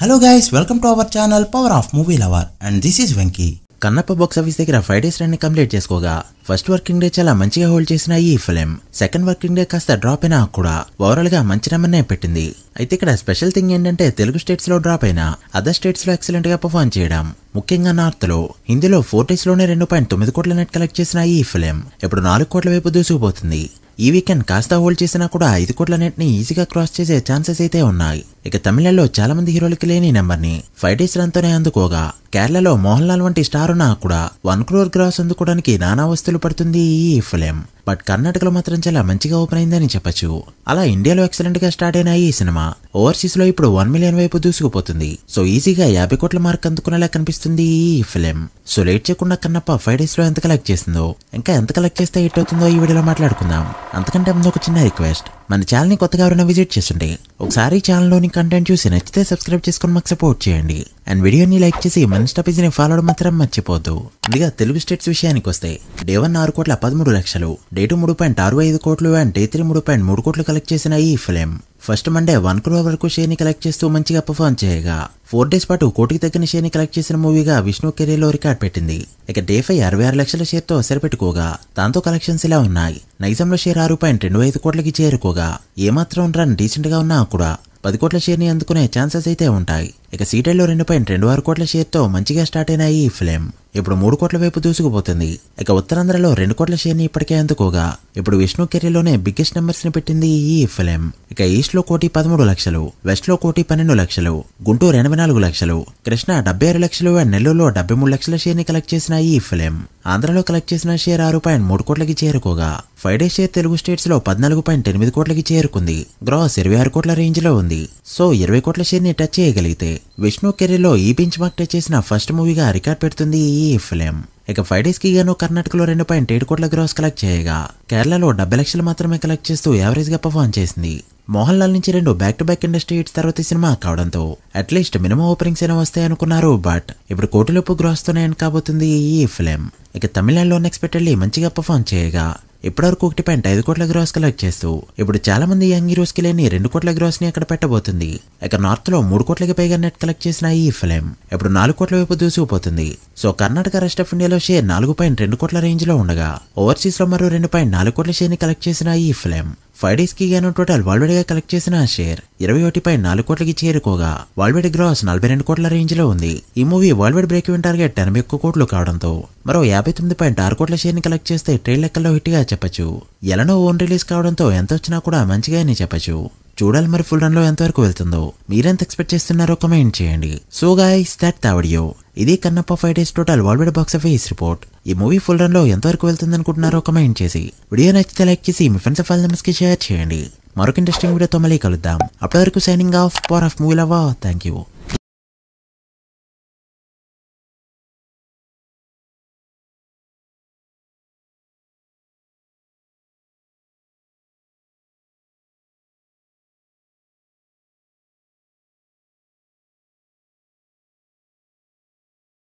Hello guys, welcome to our channel Power of Movie Lover and this is Venki. Kannappa box office దగ్గర 5 days run ని complete చేసుకోగా first working day చాలా మంచిగా hold చేసిన ఈ film second working day కాస్త drop అయినా కూడా overall గా మంచి నెంబర్నే పెట్టింది. అయితే ఇక్కడ స్పెషల్ థింగ్ ఏంటంటే తెలుగు స్టేట్స్ లో డ్రాప్ అయినా అదర్ స్టేట్స్ లో ఎక్సలెంట్ గా పర్ఫార్మ్ చేయడం. ముఖ్యంగా నార్త్ లో హిందీలో 4 డేస్ లోనే 2.9 కోట్ల నెట్ కలెక్ట్ చేసిన ఈ ఫిల్మ్ ఇప్పుడు 4 కోట్ల వైపు దూసుకుపోతుంది. ఈ వీకెండ్ కాస్త హోల్డ్ చేసినా కూడా 5 కోట్ల నెట్ ని ఈజీగా క్రాస్ చేసే ఛాన్సెస్ అయితే ఉన్నాయి. ఇక తమిళలో చాలా మంది హీరోలకి లేని నెంబర్ ని 5 డేస్ రన్ తోనే అందుకోగా కేరళలో మోహన్ లాల్ వంటి స్టార్ ఉన్నా కూడా 1 crore గ్రాస్ అందుకోవడానికి నానా వస్తువులు పడుతుంది ఈ ఫిల్మ్. బట్ కర్ణాటకలో మాత్రం చాలా మంచిగా ఓపెన్ అయిందని చెప్పొచ్చు. అలా ఇండియాలో ఎక్సలెంట్ గా స్టార్ట్ అయిన ఈ సినిమా ఓవర్సీస్ లో ఇప్పుడు 1 million వైపు దూసుకుపోతుంది. సో ఈజీగా 50 కోట్ల మార్క్ అందుకునేలా కనిపిస్తుంది ఈ ఫిల్మ్. సో లేట్ చేయకుండా కన్నప్ప 5 డేస్ లో ఎంత కలెక్ట్ చేసిందో ఇంకా ఎంత కలెక్ట్ చేస్తే హిట్ అవుతుందో ఈ వీడియోలో మాట్లాడుకుందాం. అంతకంటే ముందు ఒక చిన్న రిక్వెస్ట్, మన ఛానల్ ని కొత్తగా ఎవరైనా విజిట్ చేస్తుంటే ఒకసారి ఛానల్ లోని కంటెంట్ చూసి నచ్చితే సబ్స్క్రైబ్ చేసుకుని మాకు సపోర్ట్ చేయండి. అండ్ వీడియోని లైక్ చేసి మన ఇన్స్టా పేజ్ ని ఫాలో అవడం మాత్రం మర్చిపోద్దు. ముందుగా తెలుగు స్టేట్స్ విషయానికి వస్తే డే 1 6,13,00,000, డే 2 3.65 కోట్లు అండ్ డే 3 3.3 కోట్లు కలెక్ట్ చేసిన ఈ ఫిల్మ్ ఫస్ట్ మండే 1 crore వరకు షేర్ ని కలెక్ట్ చేస్తూ మంచిగా పర్ఫార్మ్ చేయగా 4 డేస్ పాటు కోటికి తగ్గిన షేర్ ని కలెక్ట్ చేసిన మూవీగా విష్ణు కెరీర్ లో రికార్డ్ పెట్టింది. ఇక డే 5 66 లక్షల షేర్ తో సరిపెట్టుకోగా దాంతో కలెక్షన్స్ ఇలా ఉన్నాయి. నైజంలో షేర్ 6.25 కోట్లకి చేరుకోగా ఏమాత్రం రన్ డీసెంట్ గా ఉన్నా కూడా 10 కోట్ల షేర్ ని అందుకునే ఛాన్సెస్ అయితే ఉంటాయి. ఇక సీటెల్లో 2.26 కోట్ల షేర్ తో మంచిగా స్టార్ట్ అయిన ఈ ఫిల్మ్ ఇప్పుడు 3 కోట్ల వైపు దూసుకుపోతుంది. ఇక ఉత్తరాంధ్రలో 2 కోట్ల షేర్ ని ఇప్పటికే అందుకోగా ఇప్పుడు విష్ణు కెరీర్ లోనే బిగ్గెస్ట్ నెంబర్స్ ని పెట్టింది ఈ ఫిల్మ్. ఇక ఈస్ట్ లో 1,13,00,000, వెస్ట్ లో 1,12,00,000, గుంటూరు 84 లక్షలు, కృష్ణా 76 లక్షలు అండ్ నెల్లూరులో 73 లక్షల షేర్ ని కలెక్ట్ చేసిన ఈ ఫిల్మ్ ఆంధ్రలో కలెక్ట్ చేసిన షేర్ 6.3 కోట్లకి చేరుకోగా 5 డేస్ షేర్ తెలుగు స్టేట్స్ లో 14.8 కోట్లకి చేరుకుంది. గ్రాస్ 26 కోట్ల రేంజ్ లో ఉంది. సో 20 కోట్ల షేర్ ని టచ్ చేయగలిగితే విష్ణు కెరీర్ లో ఈ బెంచ్ మార్క్ టచ్ చేసిన ఫస్ట్ మూవీగా రికార్డ్ పెడుతుంది ఈ ఫిల్మ్. ఇక 5 డేస్ కి గాను కర్ణాటకలో 2.7 కోట్ల గ్రాస్ కలెక్ట్ చేయగా కేరళలో 70 లక్షలు మాత్రమే కలెక్ట్ చేస్తూ యావరేజ్ గా పర్ఫార్మ్ చేసింది. మోహన్ లాల్ నుంచి 2 back to back industry hits తర్వాత సినిమా కావడంతో అట్లీస్ట్ మినిమం ఓపెనింగ్స్ అయినా వస్తాయి అనుకున్నారు. బట్ ఇప్పుడు కోటిలోపు గ్రాస్ తోనే ఎండ్ కాబోతుంది ఈ ఫిల్మ్. ఇక తమిళనాడులో అన్ఎక్స్పెక్టెడ్లీ మంచిగా పర్ఫార్మ్ చేయగా ఇప్పటివరకు 1.5 కోట్ల గ్రాస్ కలెక్ట్ చేస్తూ ఇప్పుడు చాలా మంది యంగ్ హీరోస్ కి లేని 2 కోట్ల గ్రాస్ ని అక్కడ పెట్టబోతుంది. ఇక నార్త్ లో 3 కోట్లకి పైగా నెట్ కలెక్ట్ చేసిన ఈ ఫిల్మ్ ఇప్పుడు 4 కోట్ల వైపు దూసుకుపోతుంది. సో కర్ణాటక రెస్ట్ ఆఫ్ ఇండియాలో షేర్ 4.2 కోట్ల రేంజ్ లో ఉండగా ఓవర్సీస్ లో మరో 2.4 కోట్ల షేర్ ని కలెక్ట్ చేసిన ఈ ఫిల్మ్ 5 డేస్ కి గాను టోటల్ వరల్డ్ వైడ్ గా కలెక్ట్ చేసిన షేర్ 21.4 కోట్లకి చేరుకోగా వరల్డ్ వైడ్ గ్రాస్ 42 కోట్ల రేంజ్ లో ఉంది. ఈ movie world wide break even target 81 కోట్లు కావడంతో మరో 59.6 కోట్ల షేర్ ని కలెక్ట్ చేస్తే ట్రైల్ లెక్కల్లో హిట్ గా చెప్పచ్చు. ఎలానో ఓన్ రిలీజ్ కావడంతో ఎంత వచ్చినా కూడా మంచిగానే చెప్పచ్చు. చూడాలి మరి ఫుల్ రన్ లో ఎంతవరకు వెళ్తుందో. మీరెంత ఎక్స్పెక్ట్ చేస్తున్నారో కమెంట్ చేయండి. So guys that the video. ఇది Kannappa 5 days total world wide box office report. ఈ మూవీ ఫుల్ రన్ లో ఎంతవరకు వెళ్తుంది అనుకుంటున్నారో కమెంట్ చేసి వీడియో నచ్చితే లైక్ చేసి మీ ఫ్రెండ్స్ ఫైల్ మెంబర్స్ కి షేర్ చేయండి. మరొక ఇంట్రెస్టింగ్ వీడియోతో మళ్ళీ కలుద్దాం. అప్పటి వరకు signing off power of movie lover. Thank you.